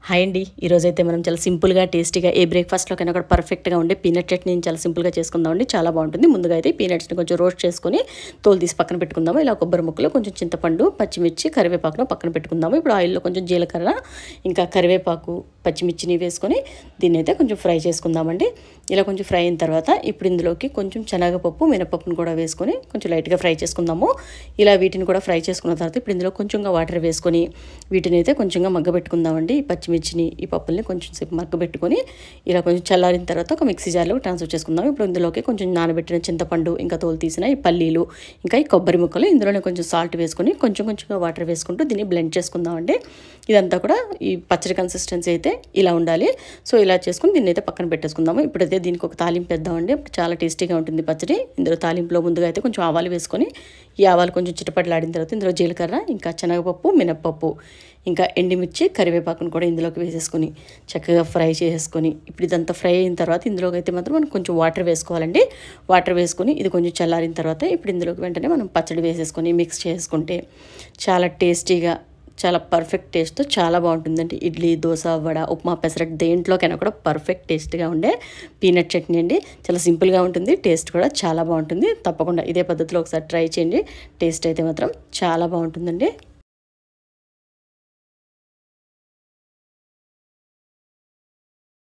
Hi అండి. ఈరోజైతే మనం చాలా సింపుల్గా టేస్టీగా ఏ బ్రేక్ఫాస్ట్లోకైనా కూడా పర్ఫెక్ట్గా ఉండే పీనట్ చట్నీని చాలా సింపుల్గా చేసుకుందామండి. చాలా బాగుంటుంది. ముందుగా అయితే పీనట్స్ని కొంచెం రోస్ట్ చేసుకొని తోలు తీసి పక్కన పెట్టుకుందాము. ఇలా కొబ్బరి ముక్కలు, కొంచెం చింతపండు, పచ్చిమిర్చి, కరివేపాకును పక్కన పెట్టుకుందాము. ఇప్పుడు ఆయిల్లో కొంచెం జీలకర్ర, ఇంకా కరివేపాకు, పచ్చిమిర్చిని వేసుకొని దీన్ని అయితే కొంచెం ఫ్రై చేసుకుందామండి. ఇలా కొంచెం ఫ్రై అయిన తర్వాత ఇప్పుడు ఇందులోకి కొంచెం శనగపప్పు, మినపప్పును కూడా వేసుకొని కొంచెం లైట్గా ఫ్రై చేసుకుందాము. ఇలా వీటిని కూడా ఫ్రై చేసుకున్న తర్వాత ఇప్పుడు ఇందులో కొంచెంగా వాటర్ వేసుకొని వీటిని అయితే కొంచెంగా మగ్గబెట్టుకుందామండి. ఈ పచ్చిమిర్చిని, ఈ పప్పుల్ని కొంచెం సేపు మగ్గబెట్టుకొని ఇలా కొంచెం చల్లారిన తర్వాత ఒక మిక్సీ జార్లో ట్రాన్స్ఫర్ చేసుకుందాం. ఇప్పుడు ఇందులోకి కొంచెం నానబెట్టిన చింతపండు, ఇంకా తోలు తీసిన ఈ పల్లీలు, ఇంకా ఈ కొబ్బరి ముక్కలు, ఇందులోనే కొంచెం సాల్ట్ వేసుకొని కొంచెంగా వాటర్ వేసుకుంటూ దీన్ని బ్లెండ్ చేసుకుందామండి. ఇదంతా కూడా ఈ పచ్చడి కన్సిస్టెన్సీ అయితే ఇలా ఉండాలి. సో ఇలా చేసుకుని దీన్ని అయితే పక్కన పెట్టేసుకుందాము. ఇప్పుడైతే దీనికి ఒక తాలింపు వేద్దామండి. చాలా టేస్టీగా ఉంటుంది పచ్చడి. ఇందులో తాలింపులో ముందుగా అయితే కొంచెం ఆవాలు వేసుకొని ఈ ఆవాలు కొంచెం చిటపటలాడిన తర్వాత ఇందులో జీలకర్ర, ఇంకా శనగపప్పు, మినప్పప్పు, ఇంకా ఎండుమిర్చి, కరివేపాకును కూడా ఇందులోకి వేసేసుకొని చక్కగా ఫ్రై చేసుకొని ఇప్పుడు ఇదంతా ఫ్రై అయిన తర్వాత ఇందులోకి అయితే మాత్రం మనం కొంచెం వాటర్ వేసుకోవాలండి. వాటర్ వేసుకొని ఇది కొంచెం చల్లారిన తర్వాత ఇప్పుడు ఇందులోకి వెంటనే మనం పచ్చడి వేసేసుకొని మిక్స్ చేసుకుంటే చాలా టేస్టీగా, చాలా పర్ఫెక్ట్ టేస్ట్తో చాలా బాగుంటుందండి. ఇడ్లీ, దోశ, వడ, ఉప్మా, పెసరట్ దేంట్లోకైనా కూడా పర్ఫెక్ట్ టేస్ట్గా ఉండే పీనట్ చట్నీ అండి. చాలా సింపుల్గా ఉంటుంది, టేస్ట్ కూడా చాలా బాగుంటుంది. తప్పకుండా ఇదే పద్ధతిలో ఒకసారి ట్రై చేయండి. టేస్ట్ అయితే మాత్రం చాలా బాగుంటుందండి.